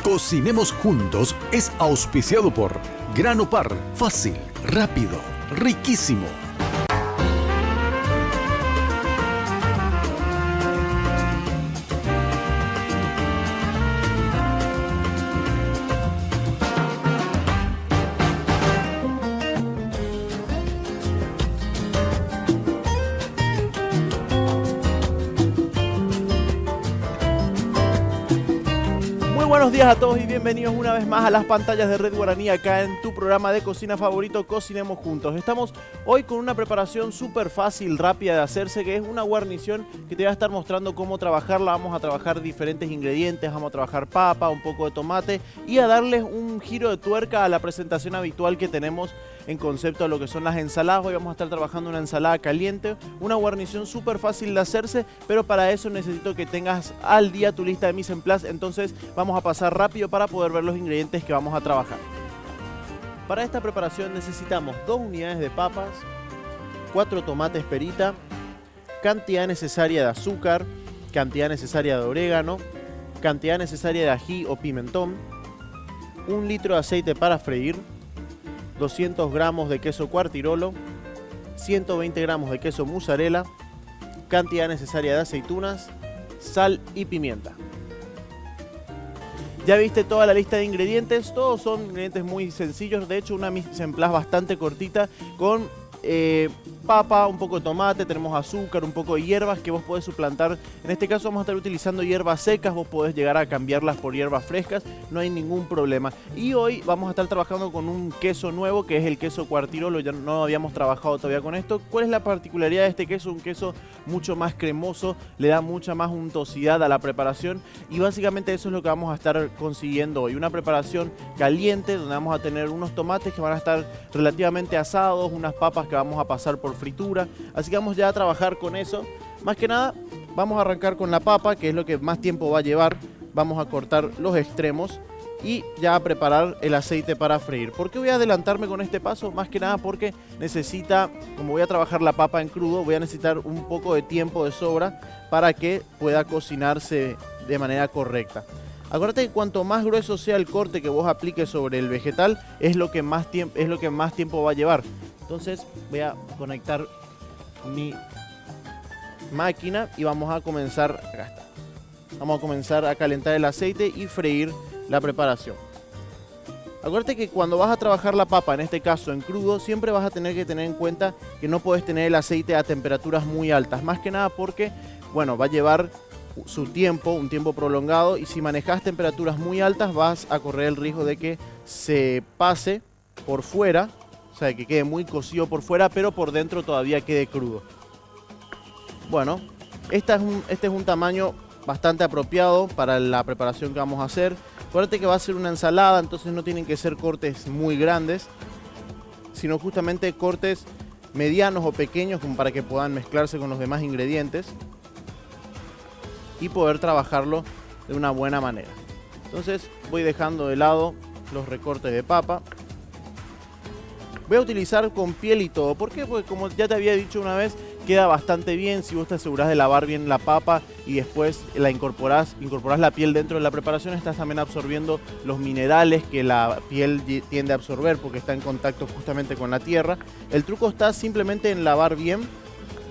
Cocinemos Juntos es auspiciado por Grano Par, fácil, rápido, riquísimo. Buenos días a todos y bienvenidos una vez más a las pantallas de Red Guaraní, acá en tu programa de cocina favorito, Cocinemos Juntos. Estamos hoy con una preparación súper fácil, rápida de hacerse, que es una guarnición que te voy a estar mostrando cómo trabajarla. Vamos a trabajar diferentes ingredientes, vamos a trabajar papa, un poco de tomate y a darles un giro de tuerca a la presentación habitual que tenemos en concepto a lo que son las ensaladas. Hoy vamos a estar trabajando una ensalada caliente, una guarnición súper fácil de hacerse, pero para eso necesito que tengas al día tu lista de mise en place. Entonces vamos a pasar rápido para poder ver los ingredientes que vamos a trabajar. Para esta preparación necesitamos 2 unidades de papas, 4 tomates perita, cantidad necesaria de azúcar, cantidad necesaria de orégano, cantidad necesaria de ají o pimentón, 1 litro de aceite para freír, 200 gramos de queso cuartirolo, 120 gramos de queso mozzarella, cantidad necesaria de aceitunas, sal y pimienta. Ya viste toda la lista de ingredientes, todos son ingredientes muy sencillos, de hecho una mise en place bastante cortita con papa, un poco de tomate, tenemos azúcar, un poco de hierbas que vos podés suplantar. En este caso vamos a estar utilizando hierbas secas, vos podés llegar a cambiarlas por hierbas frescas, no hay ningún problema. Y hoy vamos a estar trabajando con un queso nuevo que es el queso cuartirolo, ya no habíamos trabajado todavía con esto. ¿Cuál es la particularidad de este queso? Un queso mucho más cremoso, le da mucha más untuosidad a la preparación y básicamente eso es lo que vamos a estar consiguiendo hoy. Una preparación caliente donde vamos a tener unos tomates que van a estar relativamente asados, unas papas que vamos a pasar por fritura, así que vamos ya a trabajar con eso. Más que nada vamos a arrancar con la papa, que es lo que más tiempo va a llevar. Vamos a cortar los extremos y ya a preparar el aceite para freír. ¿Por qué voy a adelantarme con este paso? Más que nada porque necesita, como voy a trabajar la papa en crudo, voy a necesitar un poco de tiempo de sobra para que pueda cocinarse de manera correcta. Acuérdate que cuanto más grueso sea el corte que vos apliques sobre el vegetal, es lo que más tiempo va a llevar. Entonces voy a conectar mi máquina y vamos a comenzar, acá está. Vamos a comenzar a calentar el aceite y freír la preparación. Acuérdate que cuando vas a trabajar la papa, en este caso en crudo, siempre vas a tener que tener en cuenta que no puedes tener el aceite a temperaturas muy altas. Más que nada porque, bueno, va a llevar su tiempo, un tiempo prolongado, y si manejas temperaturas muy altas vas a correr el riesgo de que se pase por fuera. O sea, que quede muy cocido por fuera, pero por dentro todavía quede crudo. Bueno, este es un tamaño bastante apropiado para la preparación que vamos a hacer. Acuérdate que va a ser una ensalada, entonces no tienen que ser cortes muy grandes, sino justamente cortes medianos o pequeños, como para que puedan mezclarse con los demás ingredientes y poder trabajarlo de una buena manera. Entonces voy dejando de lado los recortes de papa. Voy a utilizar con piel y todo. ¿Por qué? Porque como ya te había dicho una vez, queda bastante bien si vos te asegurás de lavar bien la papa y después la incorporás la piel dentro de la preparación. Estás también absorbiendo los minerales que la piel tiende a absorber porque está en contacto justamente con la tierra. El truco está simplemente en lavar bien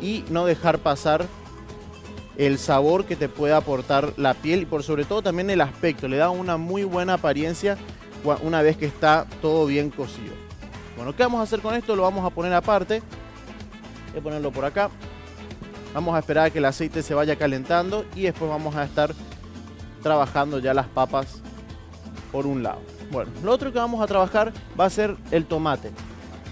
y no dejar pasar el sabor que te puede aportar la piel y por sobre todo también el aspecto. Le da una muy buena apariencia una vez que está todo bien cocido. Bueno, ¿qué vamos a hacer con esto? Lo vamos a poner aparte. Voy a ponerlo por acá. Vamos a esperar a que el aceite se vaya calentando y después vamos a estar trabajando ya las papas por un lado. Bueno, lo otro que vamos a trabajar va a ser el tomate.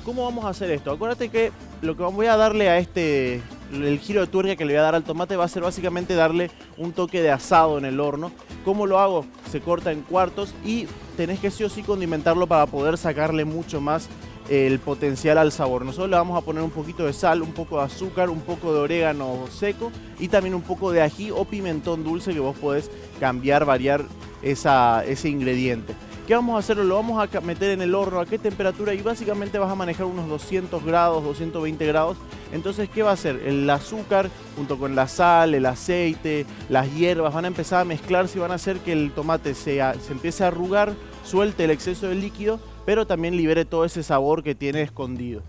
¿Cómo vamos a hacer esto? Acuérdate que lo que voy a darle a el giro de tuerca que le voy a dar al tomate va a ser básicamente darle un toque de asado en el horno. ¿Cómo lo hago? Se corta en cuartos y tenés que sí o sí condimentarlo para poder sacarle mucho más el potencial al sabor. Nosotros le vamos a poner un poquito de sal, un poco de azúcar, un poco de orégano seco y también un poco de ají o pimentón dulce que vos podés cambiar, variar ese ingrediente. ¿Qué vamos a hacer? Lo vamos a meter en el horno. ¿A qué temperatura? Y básicamente vas a manejar unos 200 grados, 220 grados. Entonces, ¿qué va a hacer? El azúcar junto con la sal, el aceite, las hierbas van a empezar a mezclarse y van a hacer que el tomate se empiece a arrugar, suelte el exceso de líquido, pero también libere todo ese sabor que tiene escondido.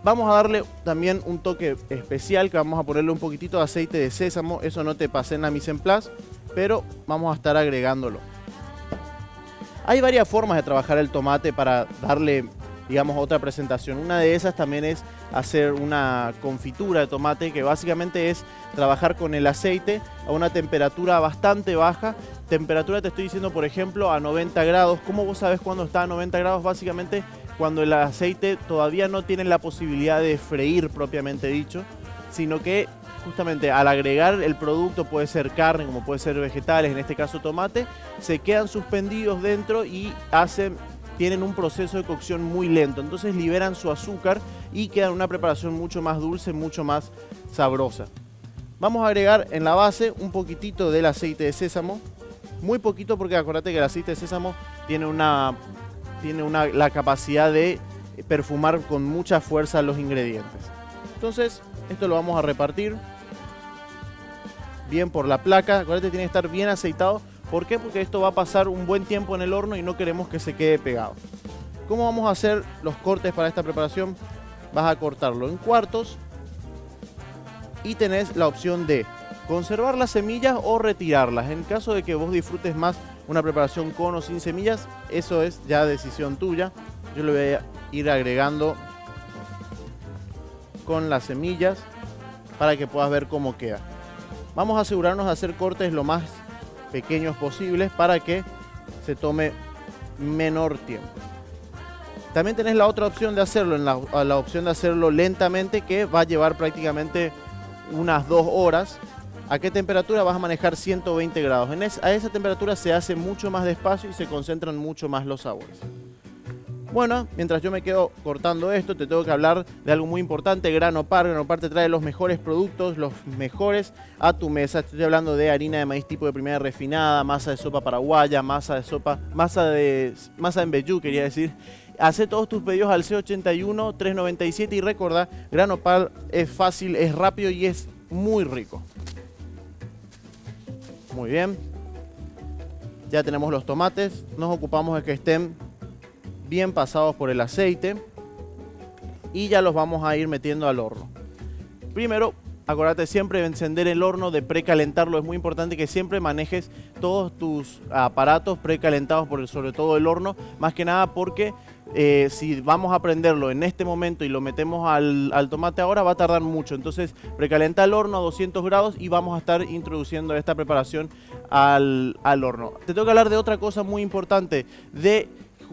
Vamos a darle también un toque especial, que vamos a ponerle un poquitito de aceite de sésamo. Eso no te pasé en la mise en place, pero vamos a estar agregándolo. Hay varias formas de trabajar el tomate para darle, digamos, otra presentación. Una de esas también es hacer una confitura de tomate, que básicamente es trabajar con el aceite a una temperatura bastante baja. Temperatura te estoy diciendo, por ejemplo, a 90 grados. ¿Cómo vos sabés cuándo está a 90 grados? Básicamente cuando el aceite todavía no tiene la posibilidad de freír propiamente dicho, sino que justamente al agregar el producto, puede ser carne como puede ser vegetales, en este caso tomate, se quedan suspendidos dentro y tienen un proceso de cocción muy lento, entonces liberan su azúcar y quedan una preparación mucho más dulce, mucho más sabrosa. Vamos a agregar en la base un poquitito del aceite de sésamo, muy poquito, porque acuérdate que el aceite de sésamo tiene la capacidad de perfumar con mucha fuerza los ingredientes. Entonces esto lo vamos a repartir bien por la placa. Acuérdate, tiene que estar bien aceitado. ¿Por qué? Porque esto va a pasar un buen tiempo en el horno y no queremos que se quede pegado. ¿Cómo vamos a hacer los cortes para esta preparación? Vas a cortarlo en cuartos y tenés la opción de conservar las semillas o retirarlas. En caso de que vos disfrutes más una preparación con o sin semillas, eso es ya decisión tuya. Yo le voy a ir agregando con las semillas para que puedas ver cómo queda. Vamos a asegurarnos de hacer cortes lo más pequeños posibles para que se tome menor tiempo. También tenés la otra opción de hacerlo, la opción de hacerlo lentamente, que va a llevar prácticamente unas 2 horas. ¿A qué temperatura? Vas a manejar 120 grados. A esa temperatura se hace mucho más despacio y se concentran mucho más los sabores. Bueno, mientras yo me quedo cortando esto, te tengo que hablar de algo muy importante, Grano Par. Grano Par te trae los mejores productos, los mejores a tu mesa. Estoy hablando de harina de maíz tipo de primera refinada, masa de sopa paraguaya, masa en vellú, quería decir. Hacé todos tus pedidos al C81 397 y recordá, Grano Par es fácil, es rápido y es muy rico. Muy bien. Ya tenemos los tomates. Nos ocupamos de que estén bien pasados por el aceite y ya los vamos a ir metiendo al horno. Primero, acuérdate siempre de encender el horno, de precalentarlo. Es muy importante que siempre manejes todos tus aparatos precalentados, sobre todo el horno, más que nada porque si vamos a prenderlo en este momento y lo metemos al tomate ahora, va a tardar mucho. Entonces precalenta el horno a 200 grados y vamos a estar introduciendo esta preparación al horno. Te tengo que hablar de otra cosa muy importante, de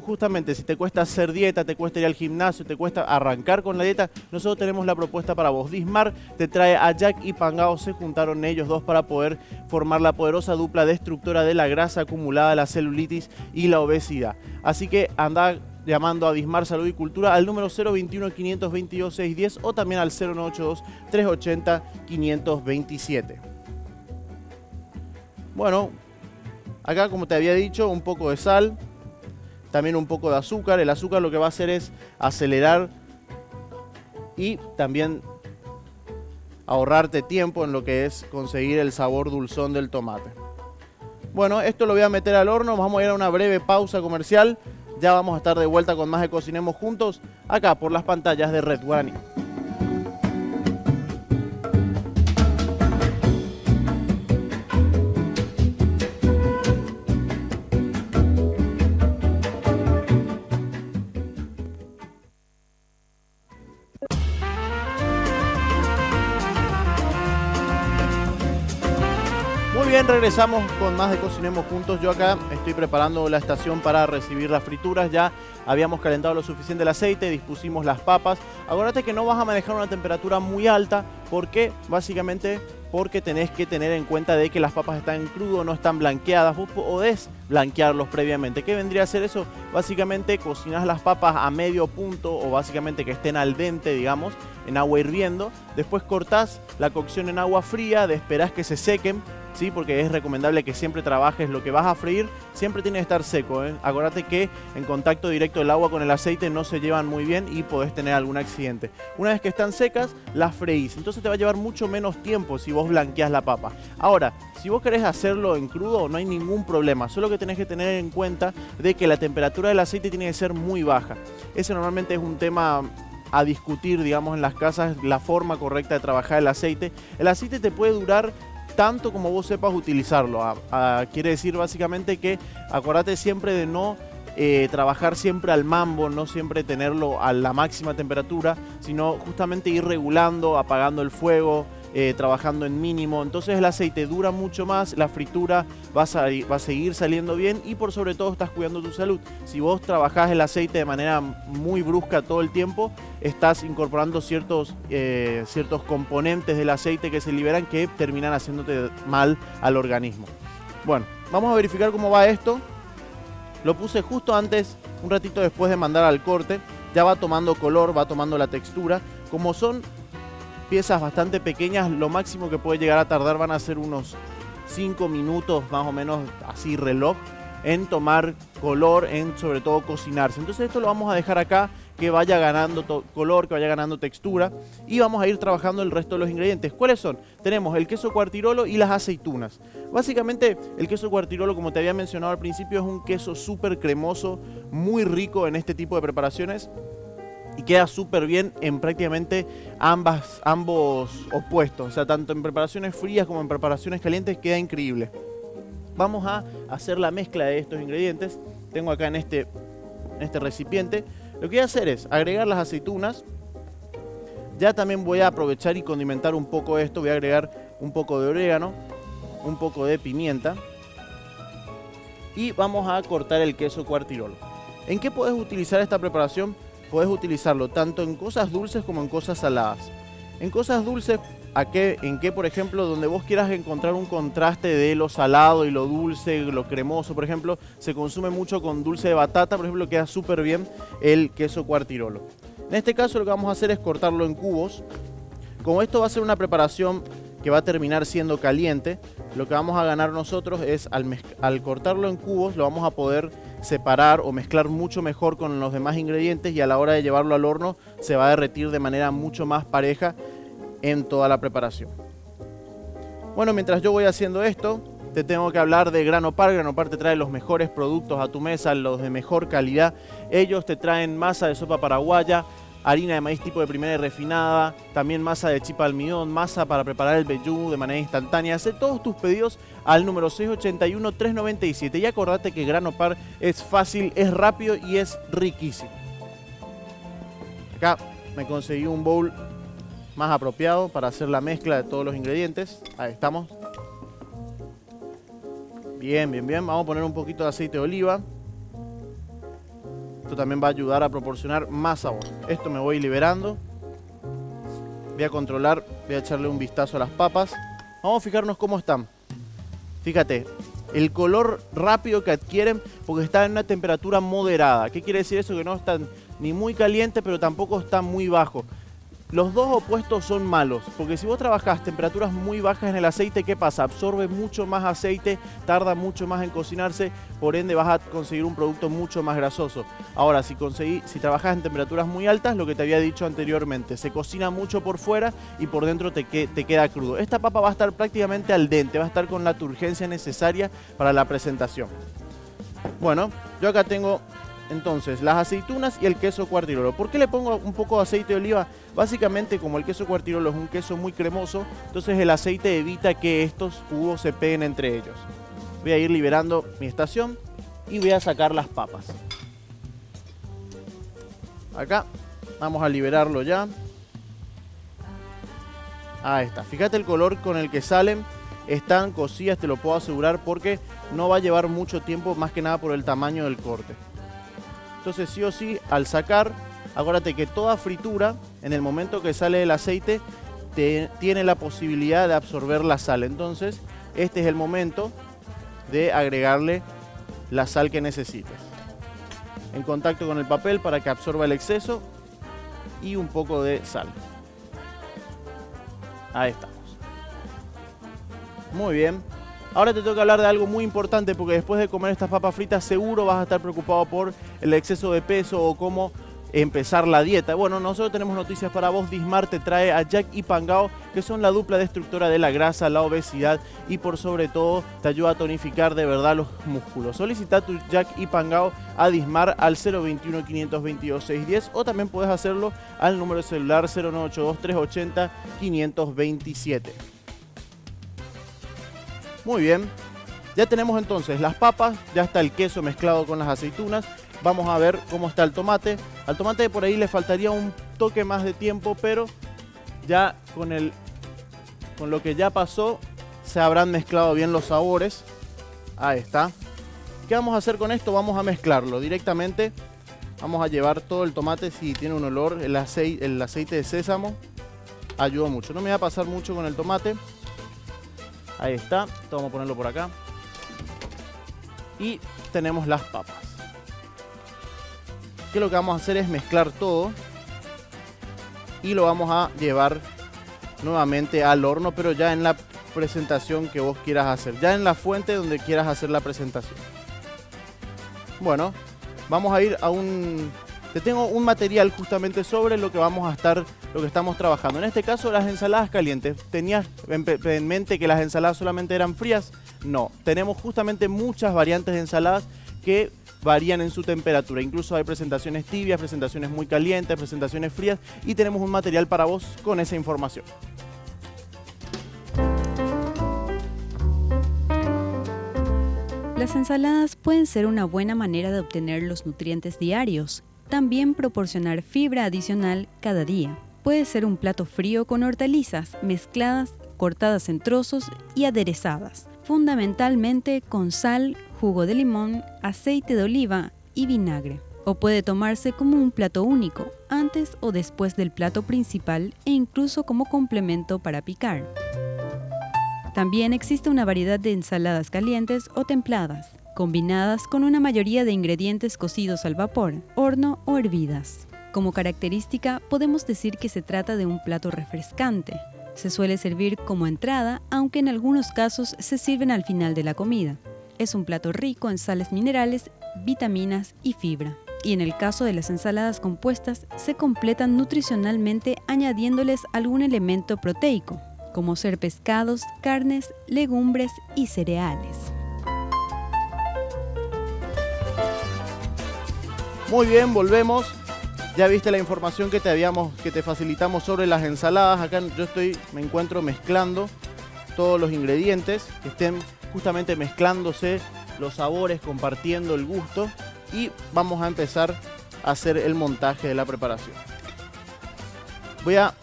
justamente si te cuesta hacer dieta, te cuesta ir al gimnasio, te cuesta arrancar con la dieta, nosotros tenemos la propuesta para vos. Dismar te trae a Jack y Pangao, se juntaron ellos dos para poder formar la poderosa dupla destructora de la grasa acumulada, la celulitis y la obesidad. Así que anda llamando a Dismar Salud y Cultura al número 021 522 610 o también al 0982 380 527. Bueno, acá como te había dicho, un poco de sal, también un poco de azúcar. El azúcar lo que va a hacer es acelerar y también ahorrarte tiempo en lo que es conseguir el sabor dulzón del tomate. Bueno, esto lo voy a meter al horno, vamos a ir a una breve pausa comercial. Ya vamos a estar de vuelta con más de Cocinemos Juntos, acá por las pantallas de Red Guaraní. Muy bien, regresamos con más de Cocinemos Juntos. Yo acá estoy preparando la estación para recibir las frituras. Ya habíamos calentado lo suficiente el aceite, dispusimos las papas. Acuérdate que no vas a manejar una temperatura muy alta. ¿Por qué? Básicamente porque tenés que tener en cuenta de que las papas están en crudo, no están blanqueadas. Vos podés blanquearlos previamente. ¿Qué vendría a ser eso? Básicamente cocinás las papas a medio punto o básicamente que estén al dente, digamos, en agua hirviendo. Después cortás la cocción en agua fría, esperás que se sequen. ¿sí? Porque es recomendable que siempre trabajes lo que vas a freír, siempre tiene que estar seco, ¿eh? Acuérdate que en contacto directo el agua con el aceite no se llevan muy bien y podés tener algún accidente. Una vez que están secas, las freís, entonces te va a llevar mucho menos tiempo si vos blanqueás la papa. Ahora, si vos querés hacerlo en crudo, no hay ningún problema, solo que tenés que tener en cuenta de que la temperatura del aceite tiene que ser muy baja. Ese normalmente es un tema a discutir, digamos, en las casas, la forma correcta de trabajar el aceite. El aceite te puede durar tanto como vos sepas utilizarlo. Quiere decir básicamente que acordate siempre de no trabajar siempre al mambo, no siempre tenerlo a la máxima temperatura, sino justamente ir regulando, apagando el fuego, trabajando en mínimo. Entonces el aceite dura mucho más, la fritura va a seguir saliendo bien y por sobre todo estás cuidando tu salud. Si vos trabajás el aceite de manera muy brusca todo el tiempo, estás incorporando ciertos componentes del aceite que se liberan que terminan haciéndote mal al organismo. Bueno, vamos a verificar cómo va esto. Lo puse justo antes, un ratito después de mandar al corte. Ya va tomando color, va tomando la textura. Como son piezas bastante pequeñas, lo máximo que puede llegar a tardar van a ser unos 5 minutos más o menos, así reloj, en tomar color, en sobre todo cocinarse. Entonces esto lo vamos a dejar acá, que vaya ganando color, que vaya ganando textura, y vamos a ir trabajando el resto de los ingredientes. ¿Cuáles son? Tenemos el queso Cuartirolo y las aceitunas. Básicamente el queso Cuartirolo, como te había mencionado al principio, es un queso súper cremoso, muy rico en este tipo de preparaciones y queda súper bien en prácticamente ambos opuestos, o sea, tanto en preparaciones frías como en preparaciones calientes queda increíble. Vamos a hacer la mezcla de estos ingredientes. Tengo acá en este recipiente. Lo que voy a hacer es agregar las aceitunas. Ya también voy a aprovechar y condimentar un poco esto. Voy a agregar un poco de orégano, un poco de pimienta. Y vamos a cortar el queso Cuartirolo. ¿En qué puedes utilizar esta preparación? Puedes utilizarlo tanto en cosas dulces como en cosas saladas. En cosas dulces, en que por ejemplo, donde vos quieras encontrar un contraste de lo salado y lo dulce, lo cremoso, por ejemplo, se consume mucho con dulce de batata, por ejemplo, queda súper bien el queso Cuartirolo. En este caso lo que vamos a hacer es cortarlo en cubos. Como esto va a ser una preparación que va a terminar siendo caliente, lo que vamos a ganar nosotros es al cortarlo en cubos, lo vamos a poder separar o mezclar mucho mejor con los demás ingredientes y a la hora de llevarlo al horno se va a derretir de manera mucho más pareja en toda la preparación. Bueno, mientras yo voy haciendo esto, te tengo que hablar de Grano Par. Grano Par te trae los mejores productos a tu mesa, los de mejor calidad. Ellos te traen masa de sopa paraguaya, harina de maíz tipo de primera y refinada, también masa de chipa de almidón, masa para preparar el vellú de manera instantánea. Haz todos tus pedidos al número 681-397 y acordate que Grano Par es fácil, es rápido y es riquísimo. Acá me conseguí un bowl más apropiado para hacer la mezcla de todos los ingredientes. Ahí estamos. Bien, bien, bien. Vamos a poner un poquito de aceite de oliva. Esto también va a ayudar a proporcionar más sabor. Esto me voy liberando. Voy a controlar, voy a echarle un vistazo a las papas. Vamos a fijarnos cómo están. Fíjate, el color rápido que adquieren porque están en una temperatura moderada. ¿Qué quiere decir eso? Que no están ni muy calientes, pero tampoco están muy bajos. Los dos opuestos son malos, porque si vos trabajás temperaturas muy bajas en el aceite, ¿qué pasa? Absorbe mucho más aceite, tarda mucho más en cocinarse, por ende vas a conseguir un producto mucho más grasoso. Ahora, si trabajás en temperaturas muy altas, lo que te había dicho anteriormente, se cocina mucho por fuera y por dentro te queda crudo. Esta papa va a estar prácticamente al dente, va a estar con la turgencia necesaria para la presentación. Bueno, yo acá tengo entonces las aceitunas y el queso Cuartirolo. ¿Por qué le pongo un poco de aceite de oliva? Básicamente, como el queso Cuartirolo es un queso muy cremoso, entonces el aceite evita que estos jugos se peguen entre ellos. Voy a ir liberando mi estación y voy a sacar las papas. Acá vamos a liberarlo ya. Ahí está. Fíjate el color con el que salen. Están cocidas, te lo puedo asegurar, porque no va a llevar mucho tiempo, más que nada por el tamaño del corte. Entonces, sí o sí, al sacar, acuérdate que toda fritura, en el momento que sale del aceite, tiene la posibilidad de absorber la sal. Entonces, este es el momento de agregarle la sal que necesites. En contacto con el papel para que absorba el exceso y un poco de sal. Ahí estamos. Muy bien. Ahora te tengo que hablar de algo muy importante, porque después de comer estas papas fritas seguro vas a estar preocupado por el exceso de peso o cómo empezar la dieta. Bueno, nosotros tenemos noticias para vos. Dismar te trae a Jack y Pangao, que son la dupla destructora de la grasa, la obesidad y por sobre todo te ayuda a tonificar de verdad los músculos. Solicita tu Jack y Pangao a Dismar al 021 522 610 o también puedes hacerlo al número de celular 0982 380 527. Muy bien, ya tenemos entonces las papas, ya está el queso mezclado con las aceitunas. Vamos a ver cómo está el tomate. Al tomate por ahí le faltaría un toque más de tiempo, pero ya con lo que ya pasó se habrán mezclado bien los sabores. Ahí está. ¿Qué vamos a hacer con esto? Vamos a mezclarlo directamente. Vamos a llevar todo el tomate, si tiene un olor, el aceite de sésamo ayuda mucho. No me va a pasar mucho con el tomate. Ahí está. Esto vamos a ponerlo por acá. Y tenemos las papas. Que lo que vamos a hacer es mezclar todo y lo vamos a llevar nuevamente al horno, pero ya en la presentación que vos quieras hacer, ya en la fuente donde quieras hacer la presentación. Bueno, vamos a ir a te tengo un material justamente sobre lo que estamos trabajando. En este caso, las ensaladas calientes. ¿Tenías en mente que las ensaladas solamente eran frías? No, tenemos justamente muchas variantes de ensaladas que varían en su temperatura. Incluso hay presentaciones tibias, presentaciones muy calientes, presentaciones frías y tenemos un material para vos con esa información. Las ensaladas pueden ser una buena manera de obtener los nutrientes diarios. También proporcionar fibra adicional cada día. Puede ser un plato frío con hortalizas mezcladas, cortadas en trozos y aderezadas, fundamentalmente con sal, jugo de limón, aceite de oliva y vinagre. O puede tomarse como un plato único, antes o después del plato principal e incluso como complemento para picar. También existe una variedad de ensaladas calientes o templadas, combinadas con una mayoría de ingredientes cocidos al vapor, horno o hervidas. Como característica, podemos decir que se trata de un plato refrescante. Se suele servir como entrada, aunque en algunos casos se sirven al final de la comida. Es un plato rico en sales minerales, vitaminas y fibra. Y en el caso de las ensaladas compuestas, se completan nutricionalmente añadiéndoles algún elemento proteico, como ser pescados, carnes, legumbres y cereales. Muy bien, volvemos. Ya viste la información que te facilitamos sobre las ensaladas. Acá me encuentro mezclando todos los ingredientes, que estén justamente mezclándose los sabores, compartiendo el gusto. Y vamos a empezar a hacer el montaje de la preparación. Voy a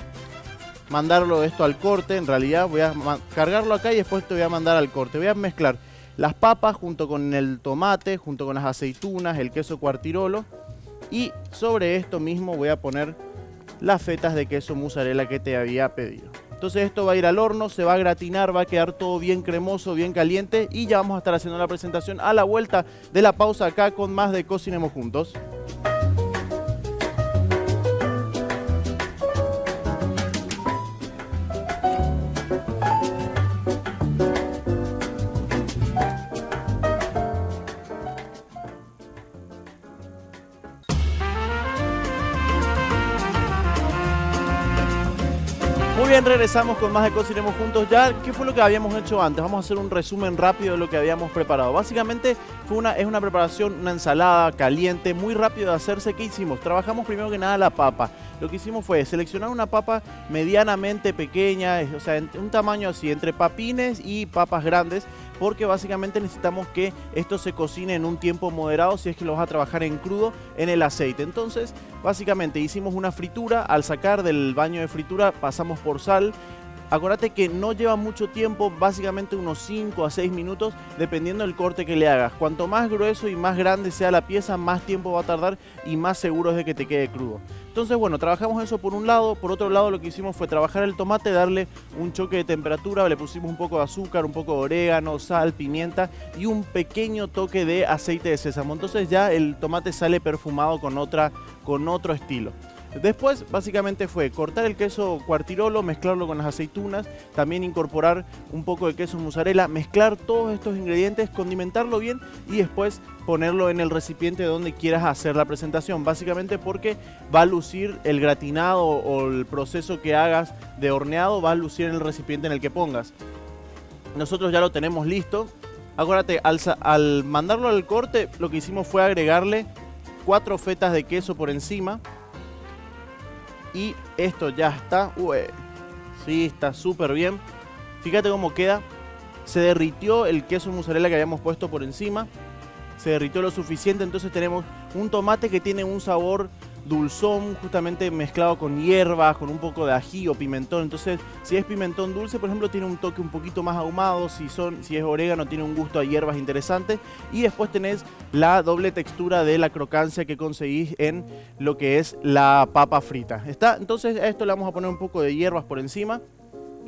mandarlo esto al corte, en realidad voy a cargarlo acá y después te voy a mandar al corte. Voy a mezclar las papas junto con el tomate, junto con las aceitunas, el queso cuartirolo. Y sobre esto mismo voy a poner las fetas de queso mozzarella que te había pedido. Entonces esto va a ir al horno, se va a gratinar, va a quedar todo bien cremoso, bien caliente. Y ya vamos a estar haciendo la presentación a la vuelta de la pausa acá con más de Cocinemos Juntos. Muy bien, regresamos con más de Cocinemos Juntos. Ya, ¿qué fue lo que habíamos hecho antes? Vamos a hacer un resumen rápido de lo que habíamos preparado. Básicamente es una preparación, una ensalada caliente, muy rápido de hacerse. ¿Qué hicimos? Trabajamos primero que nada la papa. Lo que hicimos fue seleccionar una papa medianamente pequeña, o sea, un tamaño así, entre papines y papas grandes, porque básicamente necesitamos que esto se cocine en un tiempo moderado si es que lo vas a trabajar en crudo en el aceite. Entonces, básicamente hicimos una fritura. Al sacar del baño de fritura pasamos por sal. Acuérdate que no lleva mucho tiempo, básicamente unos 5 a 6 minutos, dependiendo del corte que le hagas. Cuanto más grueso y más grande sea la pieza, más tiempo va a tardar y más seguro es de que te quede crudo. Entonces, bueno, trabajamos eso por un lado. Por otro lado, lo que hicimos fue trabajar el tomate, darle un choque de temperatura. Le pusimos un poco de azúcar, un poco de orégano, sal, pimienta y un pequeño toque de aceite de sésamo. Entonces ya el tomate sale perfumado con otro estilo. Después, básicamente fue cortar el queso Quartirolo, mezclarlo con las aceitunas, también incorporar un poco de queso mozzarella, mezclar todos estos ingredientes, condimentarlo bien y después ponerlo en el recipiente donde quieras hacer la presentación. Básicamente porque va a lucir el gratinado o el proceso que hagas de horneado, va a lucir en el recipiente en el que pongas. Nosotros ya lo tenemos listo. Acuérdate, al mandarlo al corte, lo que hicimos fue agregarle 4 fetas de queso por encima. Y esto ya está. Sí, está súper bien. Fíjate cómo queda. Se derritió el queso mozzarella que habíamos puesto por encima. Se derritió lo suficiente. Entonces tenemos un tomate que tiene un sabor dulzón, justamente mezclado con hierbas, con un poco de ají o pimentón. Entonces, si es pimentón dulce, por ejemplo, tiene un toque un poquito más ahumado. Si es orégano, tiene un gusto a hierbas interesante. Y después tenés la doble textura de la crocancia que conseguís en lo que es la papa frita. ¿Está? Entonces a esto le vamos a poner un poco de hierbas por encima.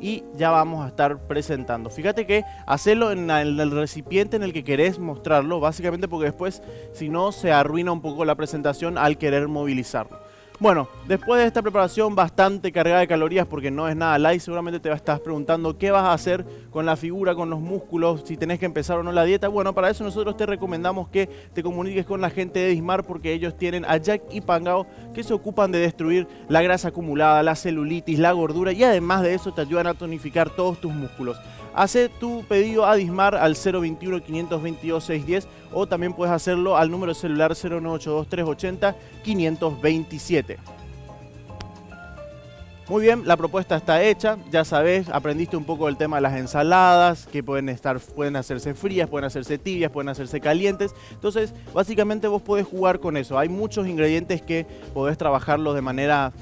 Y ya vamos a estar presentando. Fíjate que hacerlo en el recipiente en el que querés mostrarlo, básicamente porque después, si no, se arruina un poco la presentación al querer movilizarlo. Bueno, después de esta preparación bastante cargada de calorías, porque no es nada light, seguramente te estás preguntando qué vas a hacer con la figura, con los músculos, si tenés que empezar o no la dieta. Bueno, para eso nosotros te recomendamos que te comuniques con la gente de Dismar, porque ellos tienen a Jack y Pangao que se ocupan de destruir la grasa acumulada, la celulitis, la gordura, y además de eso te ayudan a tonificar todos tus músculos. Hacé tu pedido a Dismar al 021 522 610 o también puedes hacerlo al número celular 0982 380 527. Muy bien, la propuesta está hecha, ya sabes, aprendiste un poco del tema de las ensaladas, que pueden hacerse frías, pueden hacerse tibias, pueden hacerse calientes. Entonces, básicamente vos podés jugar con eso. Hay muchos ingredientes que podés trabajarlos de manera...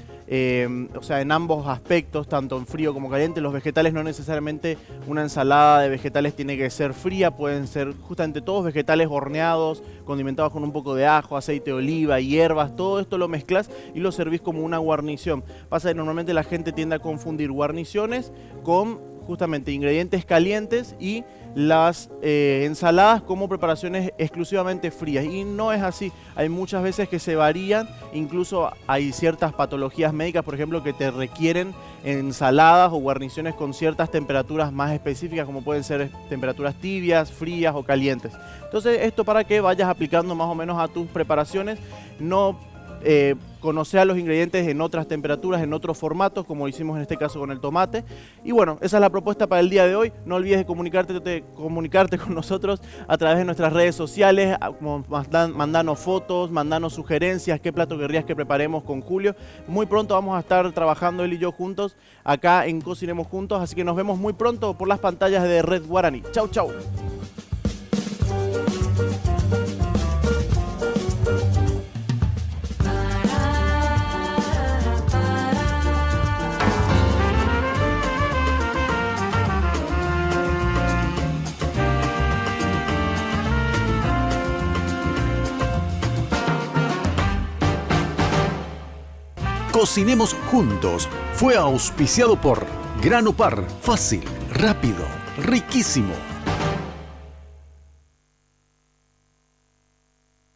o sea, en ambos aspectos, tanto en frío como caliente. Los vegetales, no necesariamente una ensalada de vegetales tiene que ser fría, pueden ser justamente todos vegetales horneados, condimentados con un poco de ajo, aceite de oliva, hierbas. Todo esto lo mezclas y lo servís como una guarnición. Pasa que normalmente la gente tiende a confundir guarniciones con justamente ingredientes calientes y las ensaladas como preparaciones exclusivamente frías, y no es así. Hay muchas veces que se varían, incluso hay ciertas patologías médicas, por ejemplo, que te requieren ensaladas o guarniciones con ciertas temperaturas más específicas, como pueden ser temperaturas tibias, frías o calientes. Entonces, esto para que vayas aplicando más o menos a tus preparaciones. No conocer los ingredientes en otras temperaturas, en otros formatos, como hicimos en este caso con el tomate. Y bueno, esa es la propuesta para el día de hoy. No olvides de comunicarte con nosotros a través de nuestras redes sociales, mandanos fotos, mandanos sugerencias, qué plato querrías que preparemos con Julio. Muy pronto vamos a estar trabajando él y yo juntos acá en Cocinemos Juntos, así que nos vemos muy pronto por las pantallas de Red Guaraní. Chau, chau. Cocinemos Juntos fue auspiciado por Grano Par, fácil, rápido, riquísimo.